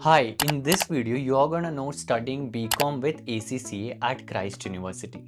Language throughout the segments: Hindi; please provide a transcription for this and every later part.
Hi, in this video, you are gonna know studying BCom with ACCA at Christ University.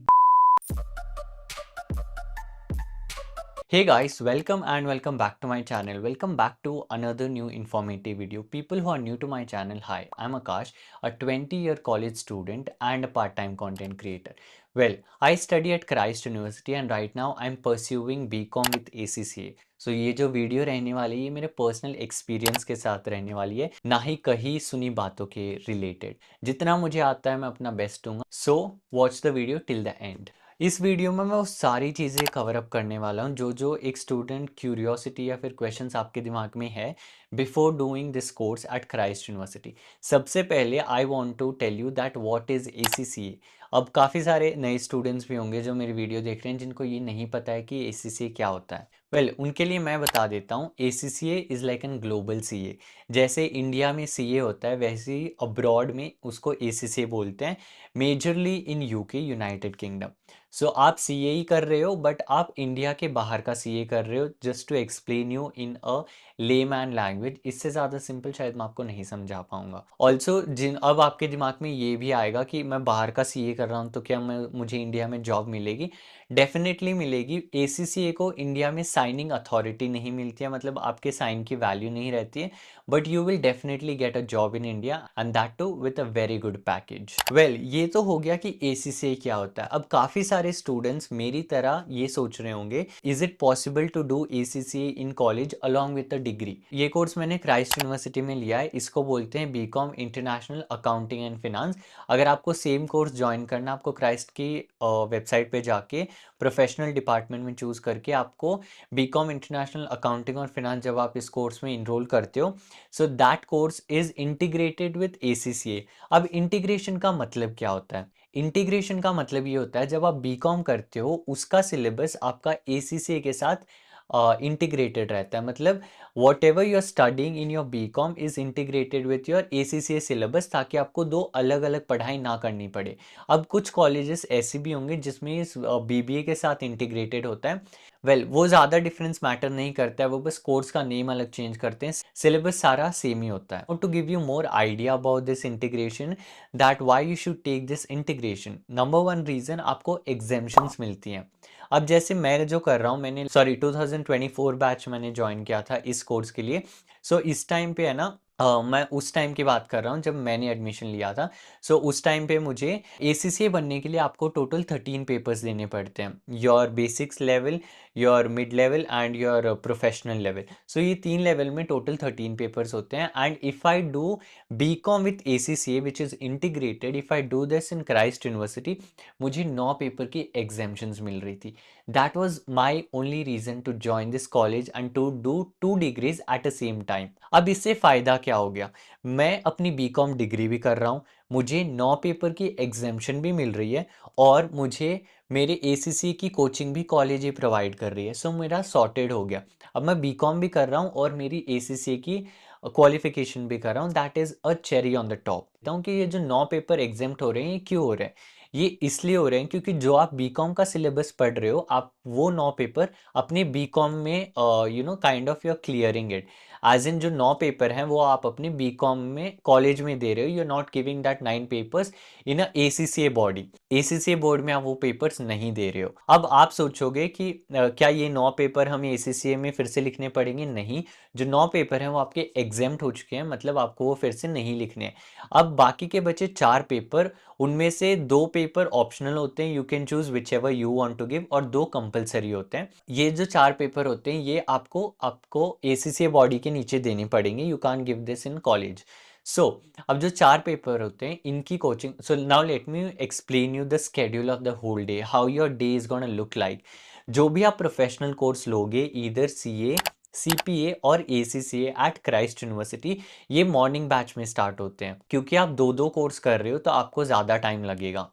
Hey guys, welcome back to my channel. Welcome back to another new informative video. People who are new to my channel, hi, I'm Akash, a 20-year college student and a part-time content creator. Well, I study at Christ University and right now I'm pursuing BCom with ACCA. So ये जो वीडियो रहने वाली है ये मेरे पर्सनल एक्सपीरियंस के साथ रहने वाली है, ना ही कहीं सुनी बातों के रिलेटेड। जितना मुझे आता है मैं अपना बेस्ट दूंगा। So watch the video till the end. इस वीडियो में मैं वो सारी चीज़ें कवर अप करने वाला हूँ जो जो एक स्टूडेंट क्यूरियोसिटी या फिर क्वेश्चंस आपके दिमाग में है before doing this course at Christ University. सबसे पहले I want to tell you that what is ACCA. अब काफ़ी सारे नए स्टूडेंट्स भी होंगे जो मेरी वीडियो देख रहे हैं जिनको ये नहीं पता है कि एसीसीए क्या होता है। वेल उनके लिए मैं बता देता हूँ, ACCA is like an global CA. जैसे इंडिया में सीए होता है वैसे ही अब्रॉड में उसको एसीसीए बोलते हैं, majorly in UK, United Kingdom. So आप सीए ही कर रहे हो बट आप इंडिया के बाहर का सीए कर रहे हो, just to explain you in a layman language. इससे ज़्यादा सिंपल शायद मैं आपको नहीं समझा पाऊंगा। ऑल्सो जिन अब आपके दिमाग में ये भी आएगा कि मैं बाहर का सीए कर रहा हूँ तो क्या मुझे इंडिया में जॉब मिलेगी? डेफिनेटली मिलेगी। एसीसीए को इंडिया में साइनिंग अथॉरिटी नहीं मिलती है, मतलब आपके साइन की वैल्यू नहीं रहती है, but you will definitely get a job in India and that too with a very good package. Well ये तो हो गया कि एसीसीए क्या होता है। अब काफ़ी सारे स्टूडेंट्स मेरी तरह ये सोच रहे होंगे, is it possible to do ACCA in college along with the degree? ये कोर्स मैंने क्राइस्ट यूनिवर्सिटी में लिया है, इसको बोलते हैं BCom international accounting and finance. अगर आपको सेम कोर्स ज्वाइन करना, आपको क्राइस्ट की वेबसाइट पे जाके प्रोफेशनल डिपार्टमेंट में चूज करके आपको बीकॉम इंटरनेशनल अकाउंटिंग और फिनांस, जब आप इस कोर्स में इनरोल करते हो, so that course is integrated with ACCA. अब इंटीग्रेशन का मतलब क्या होता है? इंटीग्रेशन का मतलब ये होता है जब आप बीकॉम करते हो उसका सिलेबस आपका एसीसीए के साथ इंटीग्रेटेड रहता है। मतलब whatever you are studying in your BCom is integrated with your ACCA syllabus, ताकि आपको दो अलग अलग पढ़ाई ना करनी पड़े। अब कुछ कॉलेजेस ऐसे भी होंगे जिसमें इस बीबीए के साथ इंटीग्रेटेड होता है। वेल वो ज़्यादा डिफरेंस मैटर नहीं करता है, वो बस कोर्स का नेम अलग चेंज करते हैं, सिलेबस सारा सेम ही होता है। To give you more idea about this integration, that why you should take this integration, number one reason, आपको एग्जेम्पशंस मिलती हैं। अब जैसे मैं जो कर रहा हूँ, मैंने 2024 बैच मैंने ज्वाइन किया था इस कोर्स के लिए। सो इस टाइम पे है ना, मैं उस टाइम की बात कर रहा हूँ जब मैंने एडमिशन लिया था। सो उस टाइम पे मुझे एसीसीए बनने के लिए आपको टोटल 13 पेपर्स देने पड़ते हैं, your basics level, your mid level and your professional level. So ये 3 लेवल में टोटल 13 पेपर्स होते हैं। And if I do BCom with ACCA which is integrated, if I do this in Christ University, मुझे 9 पेपर की एग्जेम्पशंस मिल रही थी। That was my only reason to join this college and to do 2 degrees at a same time. अब इससे फ़ायदा क्या हो गया? मैं अपनी बीकॉम डिग्री भी कर रहा हूँ, मुझे 9 पेपर की एग्जेम्पशन भी मिल रही है, और मुझे मेरे एसीसी की कोचिंग भी कॉलेज ही प्रोवाइड कर रही है। सो मेरा सॉर्टेड हो गया। अब मैं बीकॉम भी कर रहा हूँ और मेरी एसीसी की क्वालिफिकेशन भी कर रहा हूँ। That is a cherry on the top. कि ये जो 9 पेपर एग्जेम्प्ट हो रहे हैं, ये क्यों हो रहे हैं? ये इसलिए हो रहे हैं क्योंकि जो आप बीकॉम का सिलेबस पढ़ रहे हो, आप वो 9 पेपर अपने बीकॉम में kind of you are clearing it. As in जो 9 पेपर हैं वो आप अपने बीकॉम में कॉलेज में दे रहे हो, you are not giving that 9 papers in a ACCA body. ACCA board में आप वो पेपर्स नहीं दे रहे हो। अब आप सोचोगे कि क्या ये 9 पेपर हमें एसीसीए में फिर से लिखने पड़ेंगे? नहीं, जो 9 पेपर हैं वो आपके एग्जेम्प्ट हो चुके हैं, मतलब आपको वो फिर से नहीं लिखने हैं। अब बाकी के बचे 4 पेपर, उनमें से 2 पेपर ऑप्शनल होते हैं, you can choose whichever you want to give, और 2 कंपलसरी होते हैं। ये जो 4 पेपर होते हैं ये आपको आपको एसीसीए बॉडी के नीचे देने पड़ेंगे, you can't give this in college. So अब जो 4 पेपर होते हैं इनकी coaching, so now let me explain you the schedule of the whole day, how your day is gonna look like. जो भी आप प्रोफेशनल कोर्स लोगे, ईदर सीए, सीपीए और एसीसीए एट क्राइस्ट यूनिवर्सिटी, ये मॉर्निंग बैच में स्टार्ट होते हैं। क्योंकि आप दो दो कोर्स कर रहे हो तो आपको ज़्यादा टाइम लगेगा।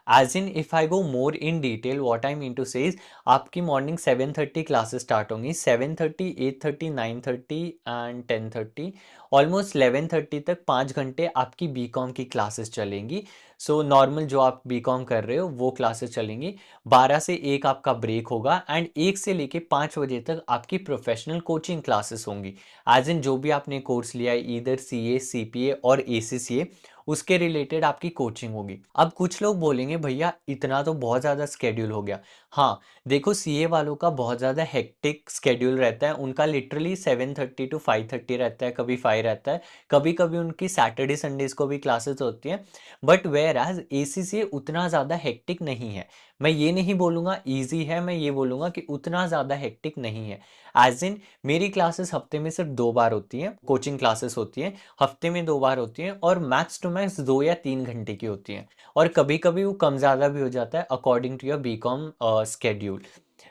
As in if I go more in detail what I mean to say is, आपकी मॉर्निंग 7:30 क्लासेस स्टार्ट होंगी, 7:30, 8:30, 9:30 एंड 10:30, ऑलमोस्ट 11:30 तक 5 घंटे आपकी बीकॉम की क्लासेस चलेंगी। सो नॉर्मल जो आप बीकॉम कर रहे हो वो क्लासेस चलेंगी। 12 से 1 आपका ब्रेक होगा एंड 1 से लेके 5 बजे तक आपकी प्रोफेशनल कोचिंग क्लासेस होंगी। एज इन जो भी आपने कोर्स लिया है, इधर सीए, सीपीए और एसीसीए, उसके रिलेटेड आपकी कोचिंग होगी। अब कुछ लोग बोलेंगे भैया इतना तो बहुत ज़्यादा स्केड्यूल हो गया। हाँ, देखो सीए वालों का बहुत ज़्यादा हेक्टिक स्केड्यूल रहता है, उनका लिटरली 7:30 टू 5:30 रहता है, कभी 5 रहता है, कभी कभी उनकी सैटरडे संडेज को भी क्लासेस होती हैं। बट वेयर एज एसीसीए उतना ज़्यादा हेक्टिक नहीं है। मैं ये नहीं बोलूँगा ईजी है, मैं ये बोलूँगा कि उतना ज़्यादा हेक्टिक नहीं है। एज इन मेरी क्लासेस हफ्ते में सिर्फ 2 बार होती हैं, कोचिंग क्लासेस होती हैं, हफ्ते में 2 बार होती हैं और मैक्स टू मैक्स 2 या 3 घंटे की होती हैं। और कभी कभी वो कम ज़्यादा भी हो जाता है according to your BCom schedule.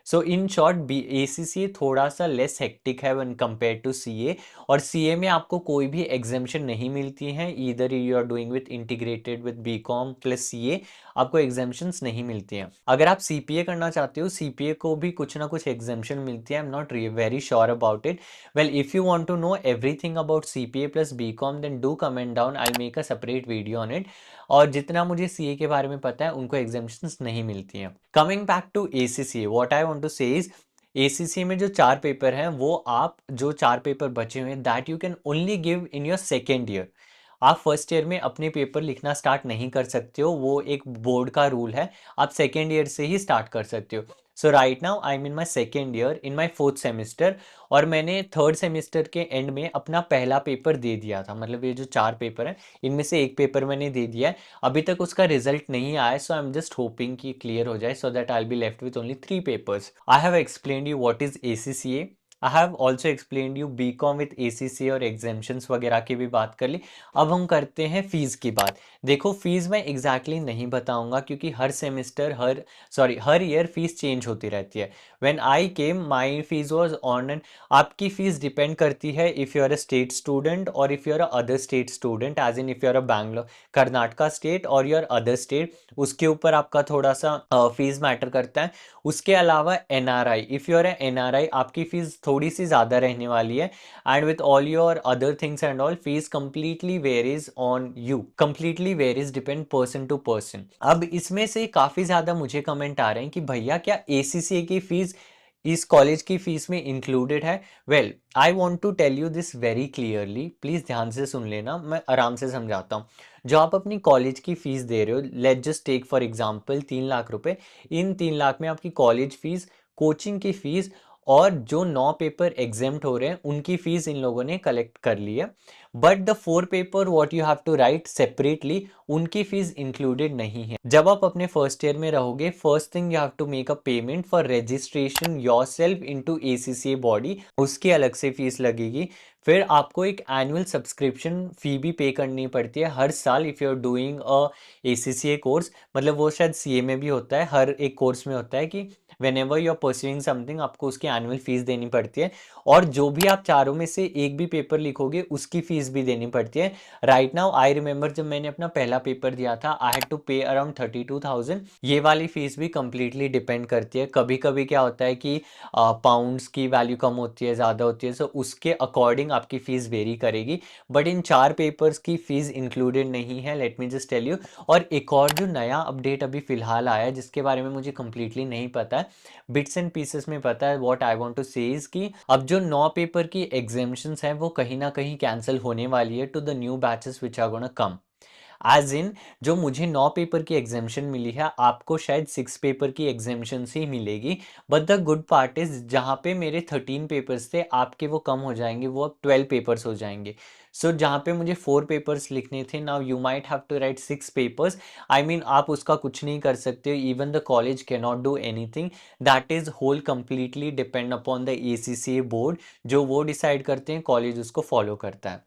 So in short be ACCA थोड़ा सा लेस हेक्टिक है वन कंपेयर टू सीए। और सीए में आपको कोई भी एग्जामेशन नहीं मिलती हैं, either you are doing with integrated with BCom plus CA, आपको एग्जामेशंस नहीं मिलती हैं। अगर आप सीपीए करना चाहते हो, सीपीए को भी कुछ ना कुछ एग्जामेशन मिलती है, I am not very sure about it. Well if you want to know everything about CPA plus BCom then do comment down, I make a separate video on it. और जितना मुझे सीए के बारे में पता है उनको एग्जामेशंस नहीं मिलती हैं। Coming back to ACCA, what I want to say is ACCA में जो 4 पेपर हैं वो आप जो 4 पेपर बचे हुए हैं that you can only give in your second year. आप फर्स्ट ईयर में अपने पेपर लिखना स्टार्ट नहीं कर सकते हो, वो एक बोर्ड का रूल है। आप सेकेंड ईयर से ही स्टार्ट कर सकते हो। So right now I am in my second year in my fourth semester, और मैंने थर्ड सेमिस्टर के एंड में अपना पहला पेपर दे दिया था। मतलब ये जो 4 पेपर हैं इनमें से एक पेपर मैंने दे दिया है, अभी तक उसका रिजल्ट नहीं आया है। So I am just hoping कि क्लियर हो जाए so that I will be left with only 3 papers. I have explained you what is ACCA, I have also explained you BCom with ACCA और एग्जामेशंस वगैरह की भी बात कर ली। अब हम करते हैं फीस की बात। देखो फीस मैं एग्जैक्टली exactly नहीं बताऊंगा क्योंकि हर सेमेस्टर हर ईयर फीस चेंज होती रहती है। When I came my fees was on an, आपकी फीस डिपेंड करती है if you are a state student और if you are a other state student, as in if you are a Bangalore Karnataka state और योर अदर स्टेट, उसके ऊपर आपका थोड़ा सा फीस मैटर करता है। उसके अलावा NRI, if you are NRI आपकी फीस थोड़ी सी ज़्यादा रहने वाली है। And with all your other things and all fees completely varies on you, completely varies depend person to person. अब इसमें से काफ़ी ज़्यादा मुझे कमेंट आ रहे हैं कि भैया क्या एसीसीए की फीस इस कॉलेज की फीस में इंक्लूडेड है। Well I want to tell you this very clearly, please ध्यान से सुन लेना, मैं आराम से समझाता हूँ। जो आप अपनी कॉलेज की फीस दे रहे हो, let just take for example 3 lakh रुपए, इन 3 लाख में आपकी कॉलेज फीस, कोचिंग की फीस और जो 9 पेपर एग्जेम्प्ट हो रहे हैं उनकी फीस इन लोगों ने कलेक्ट कर ली है। But the 4 paper what you have to write separately, उनकी फीस इंक्लूडेड नहीं है। जब आप अपने फर्स्ट ईयर में रहोगे, first thing you have to make a payment for registration yourself into ACCA body, उसकी अलग से फीस लगेगी। फिर आपको एक एनुअल सब्सक्रिप्शन फी भी पे करनी पड़ती है हर साल if you are doing a ACCA course. मतलब वो शायद सीए में भी होता है, हर एक कोर्स में होता है कि whenever you are pursuing something आपको उसकी एनुअल फीस देनी पड़ती है। और जो भी आप चारों में से एक भी पेपर लिखोगे उसकी फीस भी देनी पड़ती है। राइट नाउ आई रिमेंबर जब मैंने अपना पहला पेपर दिया था आई हैड टू पे अराउंड 32,000। ये वाली फीस भी कंप्लीटली डिपेंड करती है, कभी कभी क्या होता है कि पाउंड्स की वैल्यू कम होती है, ज़्यादा होती है, सो उसके अकॉर्डिंग आपकी फ़ीस वेरी करेगी। बट इन 4 पेपर्स की फ़ीस इंक्लूडेड नहीं है, let me just tell you. और एक और जो नया अपडेट अभी फ़िलहाल आया है जिसके बारे में मुझे कंप्लीटली नहीं पता है, बिट्स एंड पीसेस में पता है, what I want to say is कि अब जो 9 पेपर की एग्जामिशंस हैं वो कहीं ना कहीं कैंसिल होने वाली है to the new batches which are gonna come. As in जो मुझे 9 पेपर की एग्जामेशन मिली है आपको शायद 6 पेपर की एग्जामेशन ही मिलेगी। But the good part is जहाँ पे मेरे 13 पेपर्स थे आपके वो कम हो जाएंगे, वो अब 12 पेपर्स हो जाएंगे। सो जहाँ पे मुझे 4 पेपर्स लिखने थे now you might have to write 6 papers. I mean आप उसका कुछ नहीं कर सकते हो, even the college can not do anything, that is whole completely depend upon the ACCA board. जो वो डिसाइड करते हैं कॉलेज उसको फॉलो करता है।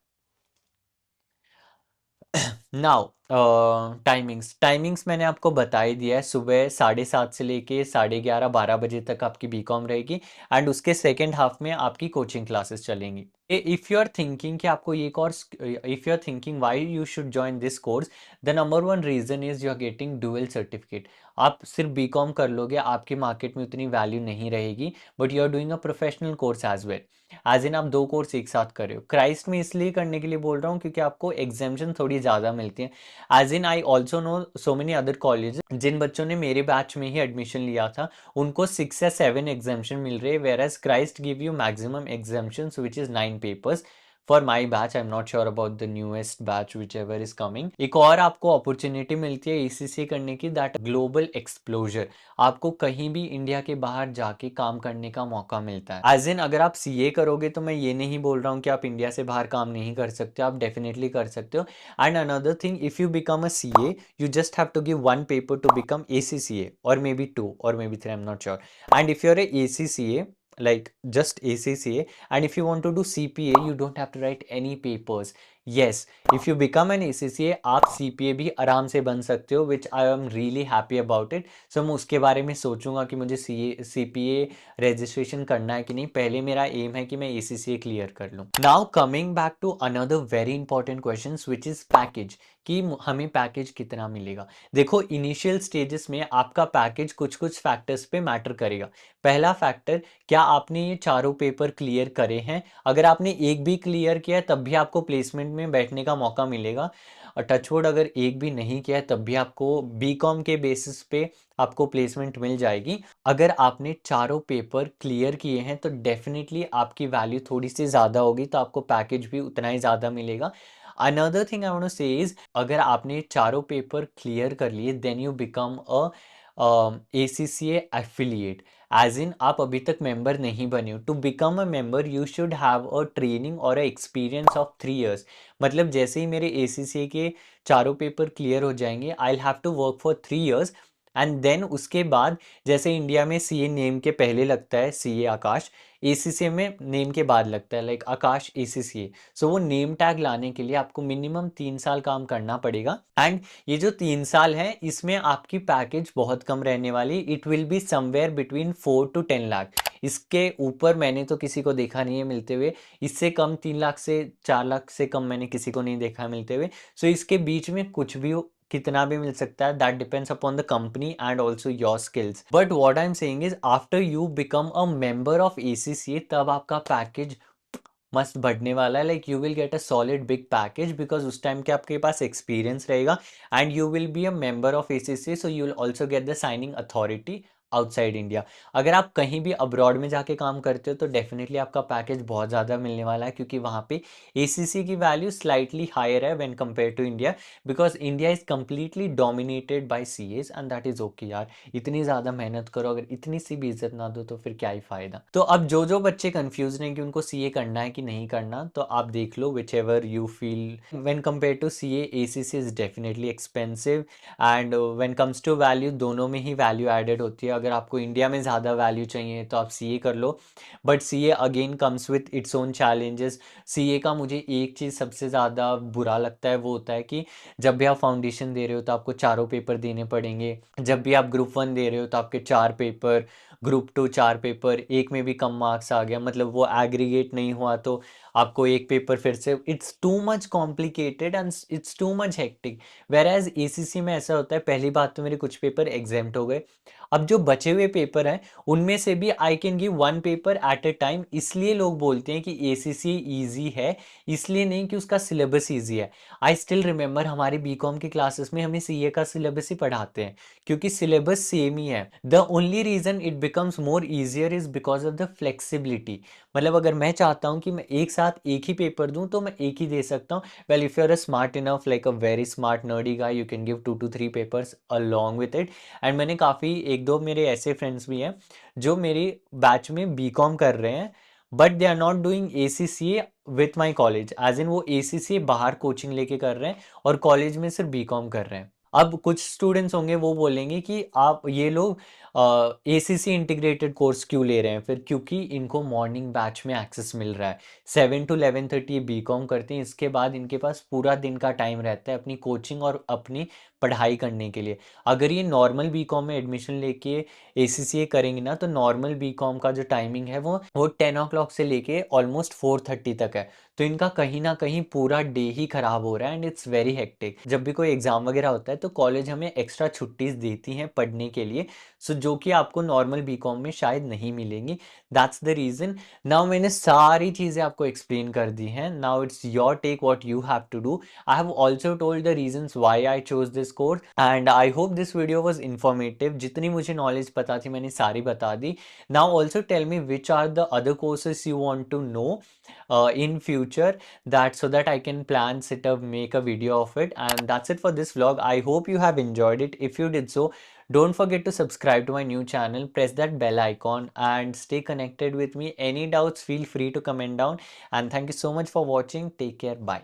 नाउ टाइमिंग्स टाइमिंग्स मैंने आपको बता ही दिया है। सुबह 7:30 से लेके 11:30-12 बजे तक आपकी बीकॉम रहेगी एंड उसके सेकेंड हाफ में आपकी कोचिंग क्लासेस चलेंगी। इफ़ यू आर थिंकिंग कि आपको ये course, if you are thinking why you should join this course, the number one reason is you are getting dual certificate. आप सिर्फ बीकॉम कर लोगे, आपकी मार्केट में उतनी वैल्यू नहीं रहेगी, but you are doing a professional course as well. As in आप दो कोर्स एक साथ कर रहे हो। क्राइस्ट में इसलिए करने के लिए बोल रहा हूँ क्योंकि आपको एग्जामेशन थोड़ी ज़्यादा मिलती है। As in I also know so many other college, जिन बच्चों ने मेरे बैच में ही एडमिशन लिया था उनको 6 या 7 एग्जामेशन मिल रहे हैं, whereas Christ give you maximum exemption which is 9 papers for my batch. I am not sure about the newest batch whichever is coming. एक और आपको अपॉर्चुनिटी मिलती है एसीसी करने की, दैट ग्लोबल एक्सप्लोजर। आपको कहीं भी इंडिया के बाहर जाके काम करने का मौका मिलता है। एज इन अगर आप सीए करोगे तो मैं ये नहीं बोल रहा हूँ कि आप इंडिया से बाहर काम नहीं कर सकते, आप डेफिनेटली कर सकते हो। And another thing, if you become a CA, you just have to give one paper to become ACCA, or maybe two, or maybe three, I'm not sure. And if you're a ACCA, like just ACCA, and if you want to do CPA, you don't have to write any papers. Yes, if you become an ACCA, आप CPA भी आराम से बन सकते हो, which I am really happy about it. So मैं उसके बारे में सोचूंगा कि मुझे CPA रजिस्ट्रेशन करना है कि नहीं। पहले मेरा एम है कि मैं ACCA क्लियर कर लूँ। Now coming back to another very important question which is package, कि हमें पैकेज कितना मिलेगा। देखो इनिशियल स्टेजेस में आपका पैकेज कुछ कुछ फैक्टर्स पे मैटर करेगा। पहला फैक्टर, क्या आपने ये चारों पेपर क्लियर करे हैं। अगर आपने एक भी क्लियर किया है तब भी आपको प्लेसमेंट में बैठने का मौका मिलेगा। और टचवुड अगर एक भी नहीं किया है तब भी आपको बीकॉम के बेसिस पे आपको प्लेसमेंट मिल जाएगी। अगर आपने चारों पेपर क्लियर किए हैं तो डेफिनेटली आपकी वैल्यू थोड़ी सी ज़्यादा होगी, तो आपको पैकेज भी उतना ही ज़्यादा मिलेगा। Another thing I want to say is, अगर आपने चारों पेपर क्लियर कर लिए then you become a ACCA affiliate. As in आप अभी तक मेंबर नहीं बने हो। To become a member you should have a training और अ एक्सपीरियंस ऑफ 3 years। मतलब जैसे ही मेरे ACCA के चारों पेपर क्लियर हो जाएंगे, I will have to work for 3 years and then उसके बाद, जैसे इंडिया में सीए नेम के पहले लगता है सीए आकाश, एसीसीए में नेम के बाद लगता है लाइक आकाश एसीसीए। सो वो नेम टैग लाने के लिए आपको मिनिमम 3 साल काम करना पड़ेगा। एंड ये जो 3 साल है इसमें आपकी पैकेज बहुत कम रहने वाली, it will be somewhere between 4 to 10 lakh. इसके ऊपर मैंने तो किसी को देखा नहीं है मिलते हुए। इससे कम 3 लाख से 4 लाख से कम मैंने किसी को नहीं देखा मिलते हुए। सो इसके बीच में कुछ भी कितना भी मिल सकता है, that depends upon the company and also your skills. But what I am saying is after you become a member of ACCA तब आपका पैकेज मस्त बढ़ने वाला है। Like you will get a solid big package because उस टाइम के आपके पास एक्सपीरियंस रहेगा and you will be a member of ACCA, so you will also get the signing authority outside India. अगर आप कहीं भी अब्रॉड में जाके काम करते हो तो डेफिनेटली आपका पैकेज बहुत ज़्यादा मिलने वाला है, क्योंकि वहाँ पे ACCA की वैल्यू स्लाइटली हायर है when compare to India, because India is completely dominated by CAs and that is okay यार। इतनी ज़्यादा मेहनत करो, अगर इतनी सी भी इज्जत ना दो तो फिर क्या ही फ़ायदा। तो अब जो जो बच्चे कंफ्यूज हैं कि उनको CA करना है कि नहीं करना, तो आप देख लो whichever you feel. When compare to CA, ACCA is definitely expensive and when comes to value, दोनों में ही वैल्यू एडेड होती है। अगर आपको इंडिया में ज़्यादा वैल्यू चाहिए तो आप CA कर लो, but CA again comes with its own challenges. CA का मुझे एक चीज़ सबसे ज़्यादा बुरा लगता है, वो होता है कि जब भी आप फाउंडेशन दे रहे हो तो आपको चारों पेपर देने पड़ेंगे। जब भी आप ग्रुप 1 दे रहे हो तो आपके 4 पेपर, ग्रुप 2 4 पेपर, एक में भी कम मार्क्स आ गया मतलब वो एग्रीगेट नहीं हुआ तो आपको एक पेपर फिर से। It's too much complicated and it's too much hectic. Whereas ACC में ऐसा होता है, पहली बात तो मेरे कुछ पेपर एग्जेम्प्ट हो गए। अब जो बचे हुए पेपर हैं उनमें से भी I can give 1 paper at a time. इसलिए लोग बोलते हैं कि ACC ईजी है, इसलिए नहीं कि उसका सिलेबस ईजी है। आई स्टिल रिमेंबर हमारे बीकॉम की क्लासेस में हमें CA का सिलेबस ही पढ़ाते हैं, क्योंकि सिलेबस सेम ही है। The only reason it becomes more easier is because of the flexibility. मतलब अगर मैं चाहता हूँ कि मैं एक साथ एक ही पेपर दूँ तो मैं एक ही दे सकता हूँ। Well if you are a smart enough, like a very smart nerdy guy, you can give 2 to 3 papers along with it. And मैंने काफ़ी एक दो मेरे ऐसे फ्रेंड्स भी हैं जो मेरी बैच में बीकॉम कर रहे हैं, but they are not doing ACCA with my college, as in वो ACCA बाहर कोचिंग लेके कर रहे हैं और कॉलेज में सिर्फ बीकॉम कर रहे हैं। अब कुछ स्टूडेंट्स होंगे वो बोलेंगे कि आप ये लोग एसीसी इंटीग्रेटेड कोर्स क्यों ले रहे हैं फिर, क्योंकि इनको मॉर्निंग बैच में एक्सेस मिल रहा है। 7 to 11:30 ये बीकॉम करते हैं, इसके बाद इनके पास पूरा दिन का टाइम रहता है अपनी कोचिंग और अपनी पढ़ाई करने के लिए। अगर ये नॉर्मल बीकॉम में एडमिशन लेके एसीसीए करेंगे ना, तो नॉर्मल बीकॉम का जो टाइमिंग है वो 10 o'clock से लेके ऑलमोस्ट 4:30 तक है। तो इनका कहीं ना कहीं पूरा डे ही खराब हो रहा है एंड इट्स वेरी हेक्टिक। जब भी कोई एग्जाम वगैरह होता है तो कॉलेज हमें एक्स्ट्रा छुट्टीज देती हैं पढ़ने के लिए, सो जो कि आपको नॉर्मल बीकॉम में शायद नहीं मिलेंगी। That's the reason. नाउ मैंने सारी चीज़ें आपको एक्सप्लेन कर दी हैं, now it's your take what you have to do. I have also told the reasons why I chose this course and I hope this video was informative। जितनी मुझे नॉलेज पता थी मैंने सारी बता दी। Now also tell me which are the other courses you want to know in future, that so that I can plan, set up, make a video of it। And that's it for this vlog. I hope you have enjoyed it. If you did so, don't forget to subscribe to my new channel, press that bell icon and stay connected with me. Any doubts, feel free to comment down, and thank you so much for watching. Take care. Bye.